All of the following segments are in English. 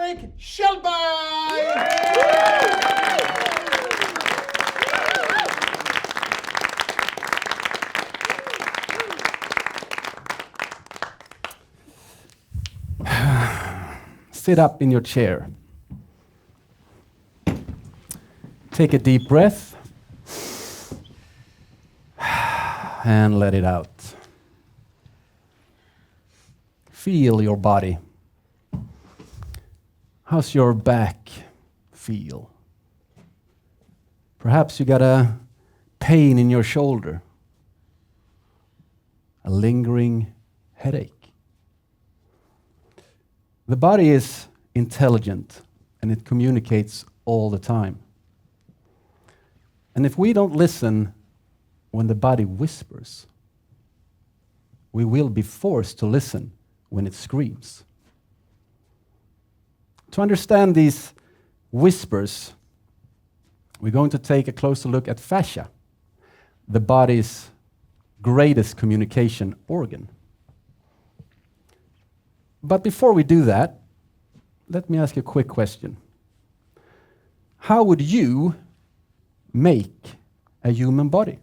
Fredrik Kjellberg! Sit up in your chair. Take a deep breath and let it out. Feel your body. How's your back feel? Perhaps you got a pain in your shoulder, a lingering headache. The body is intelligent and it communicates all the time. And if we don't listen when the body whispers, we will be forced to listen when it screams. To understand these whispers, we're going to take a closer look at fascia, the body's greatest communication organ. But before we do that, let me ask you a quick question. How would you make a human body?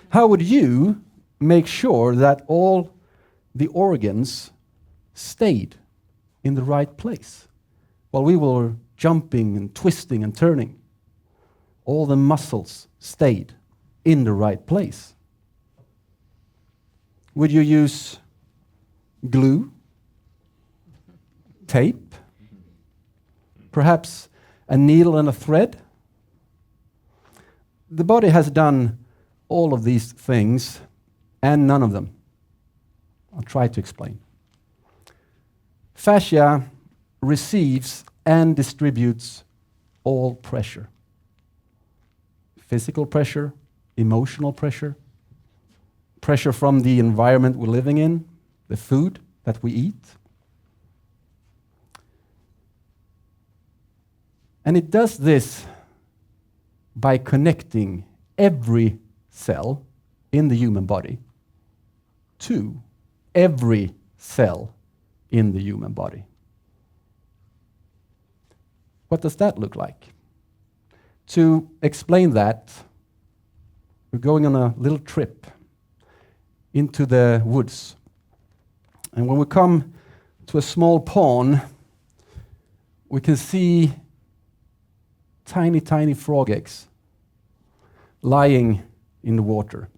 How would you make sure that all the organs stayed in the right place while we were jumping and twisting and turning? All the muscles stayed in the right place. Would you use glue, tape, perhaps a needle and a thread? The body has done all of these things and none of them. I'll try to explain. Fascia receives and distributes all pressure. Physical pressure, emotional pressure, pressure from the environment we're living in, the food that we eat. And it does this by connecting every cell in the human body to every cell in the human body. What does that look like? To explain that, we're going on a little trip into the woods. And when we come to a small pond, we can see tiny, tiny frog eggs lying in the water.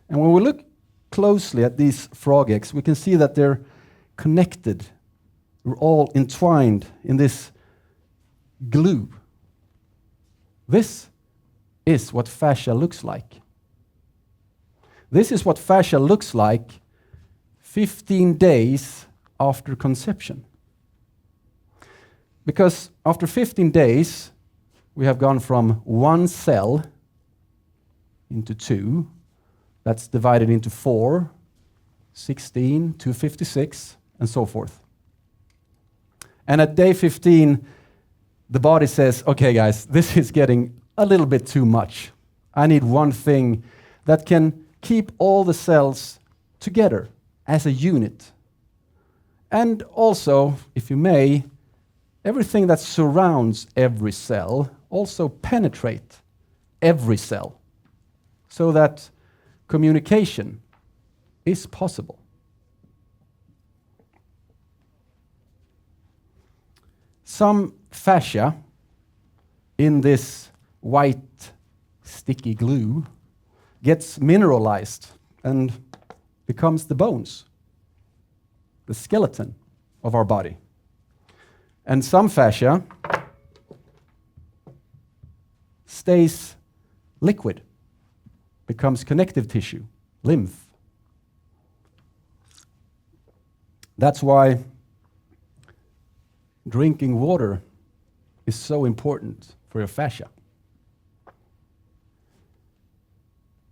And when we look closely at these frog eggs, we can see that they're connected. They're all entwined in this glue. This is what fascia looks like. This is what fascia looks like 15 days after conception. Because after 15 days, we have gone from one cell into two. That's divided into 4, 16, 256, and so forth. And at day 15, the body says, okay guys, this is getting a little bit too much. I need one thing that can keep all the cells together as a unit. And also, if you may, everything that surrounds every cell also penetrate every cell so that communication is possible. Some fascia in this white sticky glue gets mineralized and becomes the bones, the skeleton of our body. And some fascia stays liquid, becomes connective tissue, lymph. That's why drinking water is so important for your fascia.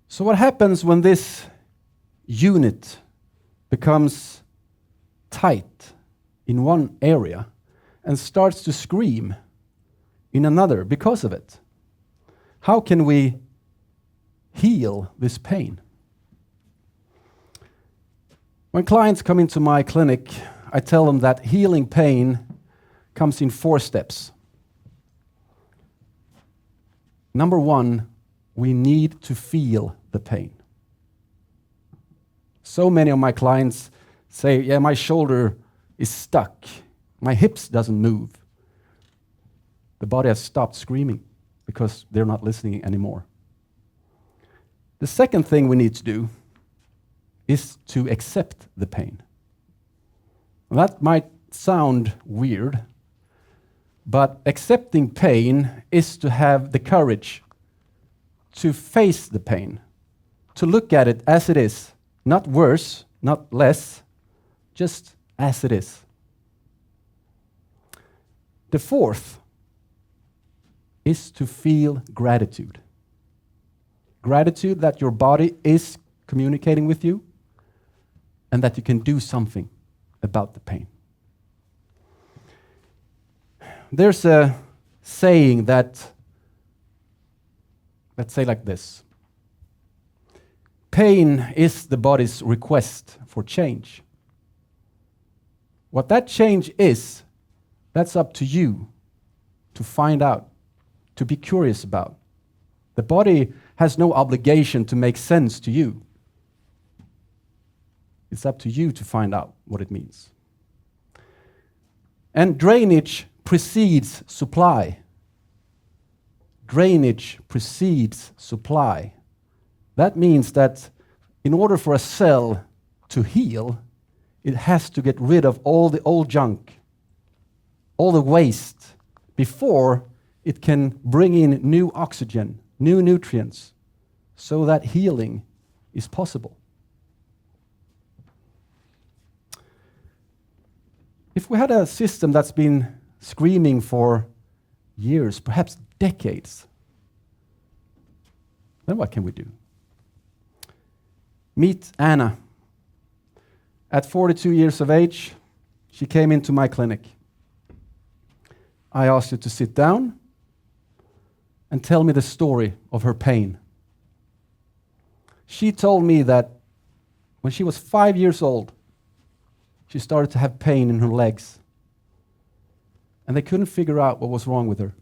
So what happens when this unit becomes tight in one area and starts to scream in another because of it? How can we heal this pain? When clients come into my clinic, I tell them that healing pain comes in 4 steps. Number 1, we need to feel the pain. So many of my clients say, yeah, my shoulder is stuck. My hips doesn't move. The body has stopped screaming because they're not listening anymore. The second thing we need to do is to accept the pain. That might sound weird, but accepting pain is to have the courage to face the pain, to look at it as it is, not worse, not less, just as it is. The fourth is to feel gratitude. Gratitude that your body is communicating with you and that you can do something about the pain. There's a saying that, let's say like this: pain is the body's request for change. What that change is, that's up to you to find out, to be curious about. The body has no obligation to make sense to you. It's up to you to find out what it means. And drainage precedes supply. Drainage precedes supply. That means that in order for a cell to heal, it has to get rid of all the old junk, all the waste, before it can bring in new oxygen, new nutrients, so that healing is possible. If we had a system that's been screaming for years, perhaps decades, then what can we do? Meet Anna. At 42 years of age, she came into my clinic. I asked her to sit down and tell me the story of her pain. She told me that when she was 5 years old, she started to have pain in her legs, and they couldn't figure out what was wrong with her.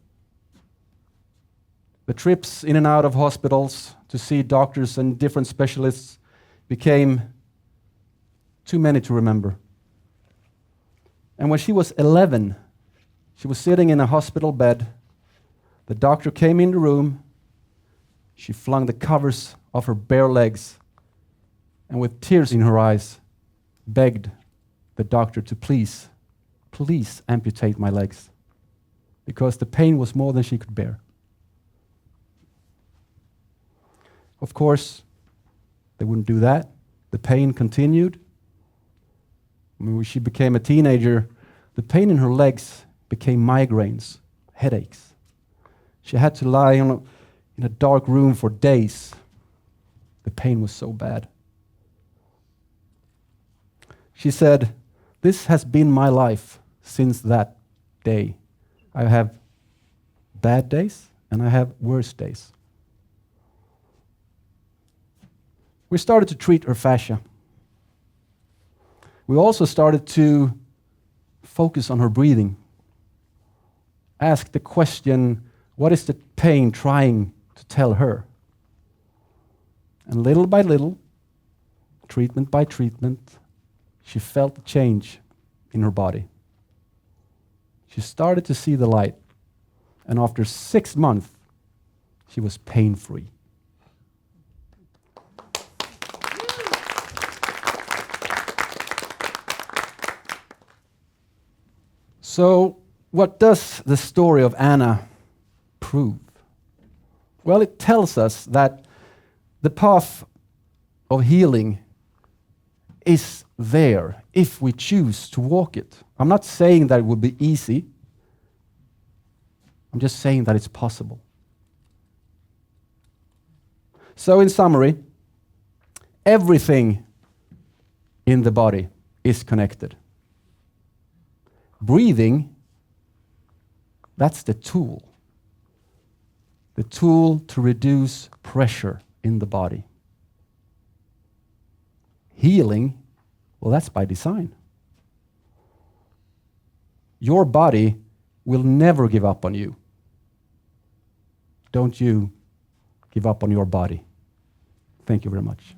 The trips in and out of hospitals to see doctors and different specialists became too many to remember. And when she was 11, she was sitting in a hospital bed. The doctor came in the room. She flung the covers off her bare legs and with tears in her eyes begged the doctor to please amputate my legs, because the pain was more than she could bear. Of course, they wouldn't do that. The pain continued. When she became a teenager, the pain in her legs became migraines, headaches. She had to lie in a dark room for days. The pain was so bad. She said, "This has been my life since that day. I have bad days and I have worse days." We started to treat her fascia. We also started to focus on her breathing. Ask the question, what is the pain trying to tell her? And little by little, treatment by treatment, she felt the change in her body. She started to see the light, and after 6 months, she was pain-free. So, what does the story of Anna prove? Well, it tells us that the path of healing is there if we choose to walk it. I'm not saying that it will be easy. I'm just saying that it's possible. So, in summary, everything in the body is connected. Breathing, that's the tool to reduce pressure in the body. Healing, well, that's by design. Your body will never give up on you. Don't you give up on your body. Thank you very much.